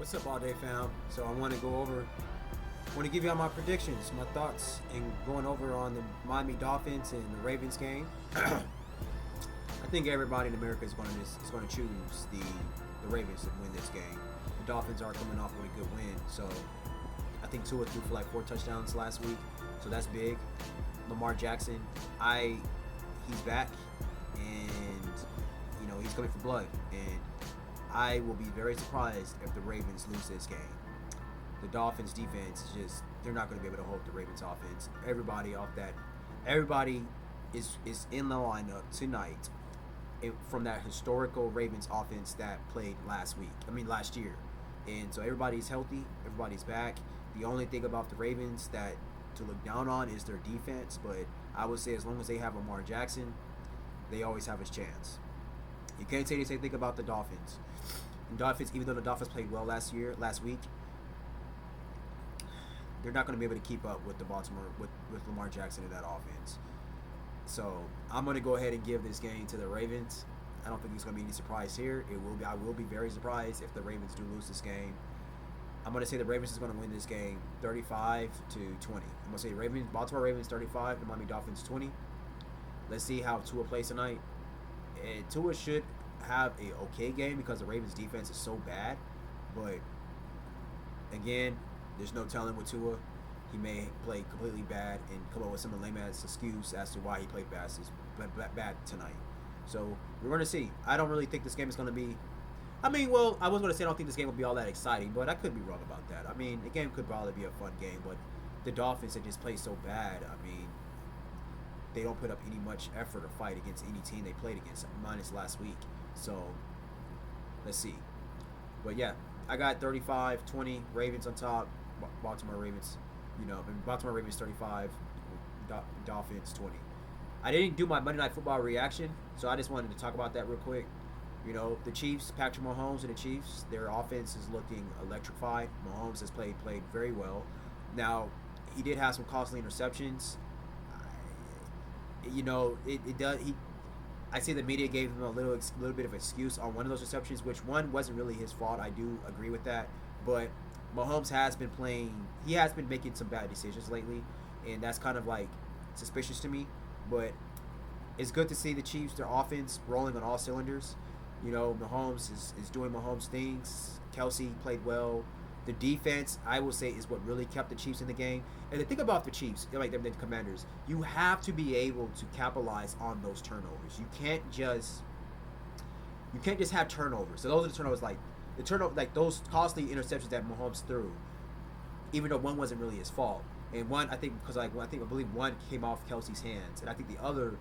What's up, all day fam? So I want to give you all my predictions, my thoughts, and going over on the Miami Dolphins and the Ravens game. I think everybody in America is going to choose the Ravens to win this game. The Dolphins are coming off with a good win, so I think Tua threw for like 4 touchdowns last week, so that's big. Lamar Jackson, he's back, and he's coming for blood, and I will be very surprised if the Ravens lose this game. The Dolphins defense they're not going to be able to hold the Ravens offense. Everybody is in the lineup tonight from that historical Ravens offense that played last year. And so everybody's healthy, everybody's back. The only thing about the Ravens that to look down on is their defense, but I would say as long as they have Lamar Jackson, they always have a chance. You can't say the same thing about the Dolphins. And Dolphins, even though the Dolphins played well last week, they're not going to be able to keep up with the with Lamar Jackson in that offense. So I'm going to go ahead and give this game to the Ravens. I don't think there's going to be any surprise here. I will be very surprised if the Ravens do lose this game. I'm going to say the Ravens is going to win this game 35-20. I'm going to say Baltimore Ravens 35, the Miami Dolphins 20. Let's see how Tua plays tonight. And Tua should have a okay game because the Ravens defense is so bad. But again, there's no telling with Tua. He may play completely bad and come up with some lame-ass excuse as to why he played bad tonight. So we're going to see. I don't really think this game is going to be... I was going to say I don't think this game will be all that exciting, but I could be wrong about that. The game could probably be a fun game, but the Dolphins that just play so bad, they don't put up any much effort or fight against any team they played against, minus last week. So let's see. But yeah, I got 35-20 Ravens on top. Baltimore Ravens, Baltimore Ravens 35, Dolphins 20. I didn't do my Monday Night Football reaction, so I just wanted to talk about that real quick. The Chiefs, Patrick Mahomes and the Chiefs, their offense is looking electrified. Mahomes has played very well. Now, he did have some costly interceptions. I see the media gave him a little bit of excuse on one of those receptions, which one wasn't really his fault. I do agree with that, but Mahomes has been making some bad decisions lately, and that's kind of like suspicious to me. But it's good to see the Chiefs, their offense, rolling on all cylinders. Mahomes is doing Mahomes things. Kelsey played well. The defense, I will say, is what really kept the Chiefs in the game. And the thing about the Chiefs, like the Commanders, you have to be able to capitalize on those turnovers. You can't just have turnovers. So those are the turnovers, like those costly interceptions that Mahomes threw. Even though one wasn't really his fault, and one I believe one came off Kelsey's hands, and I think the other,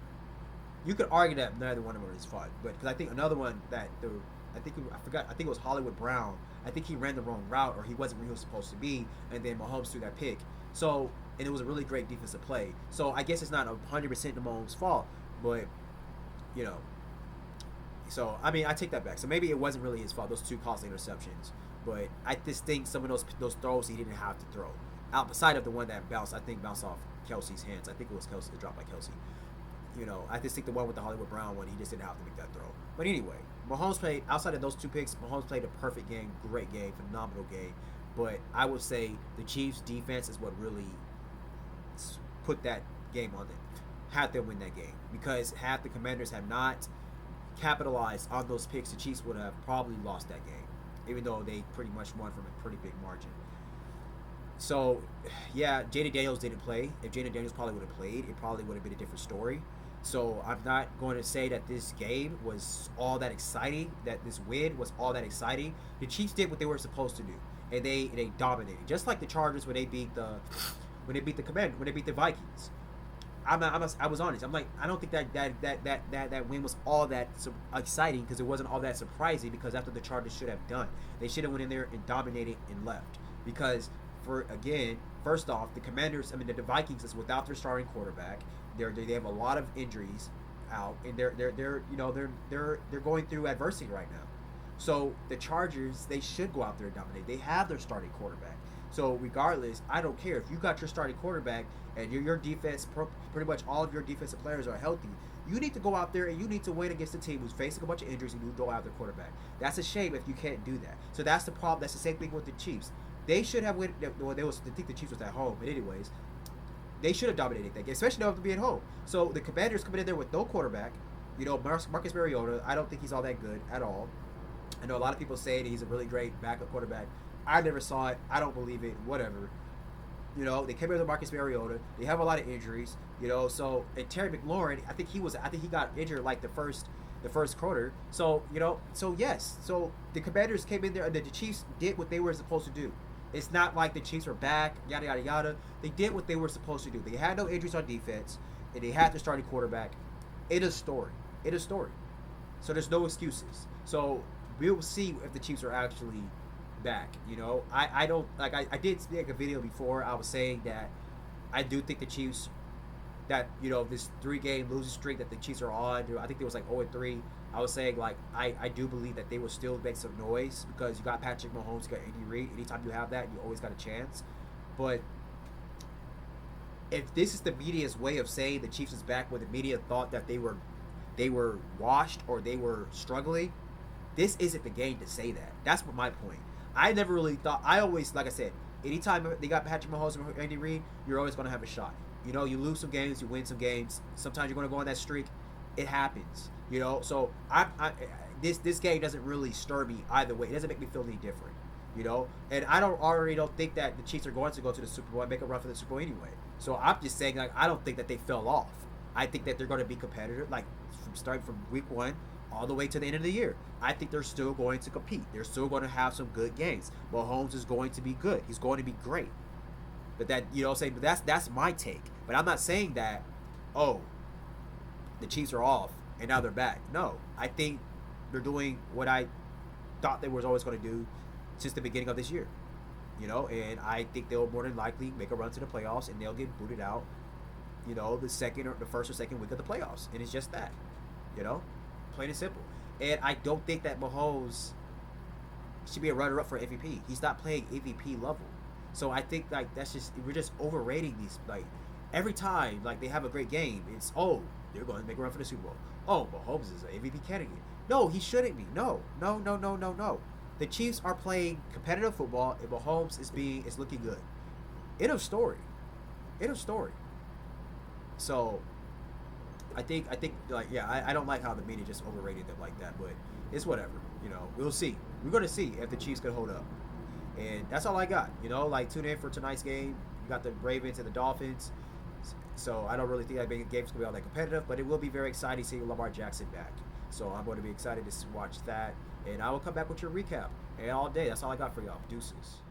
you could argue that neither one of them was his fault, but because I think another one I think it was Hollywood Brown. I think he ran the wrong route, or he wasn't where he was supposed to be, and then Mahomes threw that pick. So, and it was a really great defensive play. So I guess it's not 100% Mahomes' fault, but So I take that back. So maybe it wasn't really his fault, those 2 costly interceptions. But I just think some of those throws he didn't have to throw, outside of the one that bounced off Kelsey's hands. I think it was Kelsey, the drop by Kelsey. I just think the one with the Hollywood Brown one, he just didn't have to make that throw. But anyway, Mahomes played, outside of those 2 picks, Mahomes played a perfect game, great game, phenomenal game. But I would say the Chiefs' defense is what really put that game on them, had them win that game. Because had the Commanders have not capitalized on those picks, the Chiefs would have probably lost that game, even though they pretty much won from a pretty big margin. So, yeah, Jaden Daniels didn't play. If Jaden Daniels probably would have played, it probably would have been a different story. So I'm not going to say that this game was all that exciting, that this win was all that exciting. The Chiefs did what they were supposed to do, and they dominated, just like the Chargers when they beat the Vikings. I was honest. I'm like, I don't think that win was all that exciting, because it wasn't all that surprising, because that's what the Chargers should have done. They should have went in there and dominated and left. Because first off, the Vikings is without their starting quarterback. They have a lot of injuries out, and they're going through adversity right now. So the Chargers, they should go out there and dominate. They have their starting quarterback. So regardless, I don't care if you got your starting quarterback and your defense, pretty much all of your defensive players are healthy. You need to go out there and you need to win against a team who's facing a bunch of injuries and you don't have their quarterback. That's a shame if you can't do that. So that's the problem. That's the same thing with the Chiefs. They should have win. Well, I think the Chiefs was at home, but anyways, they should have dominated that game, especially though to be at home. So the Commanders coming in there with no quarterback. Marcus Mariota, I don't think he's all that good at all. I know a lot of people say that he's a really great backup quarterback. I never saw it. I don't believe it. Whatever. They came in with Marcus Mariota. They have a lot of injuries. So and Terry McLaurin, I think he got injured like the first quarter. So yes. So the Commanders came in there and the Chiefs did what they were supposed to do. It's not like the Chiefs were back, yada yada yada. They did what they were supposed to do. They had no injuries on defense, and they had their starting quarterback. It is story. So there's no excuses. So we'll see if the Chiefs are actually back. I don't like. I did make a video before. I was saying that I do think the Chiefs, that this 3-game losing streak that the Chiefs are on. I think it was like 0-3. I was saying like I do believe that they will still make some noise because you got Patrick Mahomes, you got Andy Reid. Anytime you have that, you always got a chance. But if this is the media's way of saying the Chiefs is back, when the media thought that they were washed or they were struggling, this isn't the game to say that. That's what my point. I never really thought. I always, like I said, anytime they got Patrick Mahomes and Andy Reid, you're always going to have a shot. You lose some games, you win some games. Sometimes you're going to go on that streak. It happens. So this game doesn't really stir me either way. It doesn't make me feel any different. And I don't think that the Chiefs are going to go to the Super Bowl and make a run for the Super Bowl anyway. So I'm just saying, like, I don't think that they fell off. I think that they're going to be competitive, like starting from week 1 all the way to the end of the year. I think they're still going to compete. They're still going to have some good games. Mahomes is going to be good. He's going to be great. But that's my take. But I'm not saying that, the Chiefs are off and now they're back. No, I think they're doing what I thought they was always going to do since the beginning of this year. And I think they'll more than likely make a run to the playoffs and they'll get booted out, the first or second week of the playoffs. And it's just that, plain and simple. And I don't think that Mahomes should be a runner-up for MVP. He's not playing MVP level. So I think like we're just overrating these. Like every time like they have a great game, it's they're going to make a run for the Super Bowl. Mahomes is an MVP candidate. No, he shouldn't be. No. The Chiefs are playing competitive football, and Mahomes is looking good. End of story. So I think I don't like how the media just overrated them like that, but it's whatever. We'll see. We're going to see if the Chiefs can hold up. And that's all I got. Tune in for tonight's game. You got the Ravens and the Dolphins. So I don't really think that game's going to be all that competitive, but it will be very exciting seeing Lamar Jackson back. So I'm going to be excited to watch that. And I will come back with your recap. And all day. That's all I got for y'all. Deuces.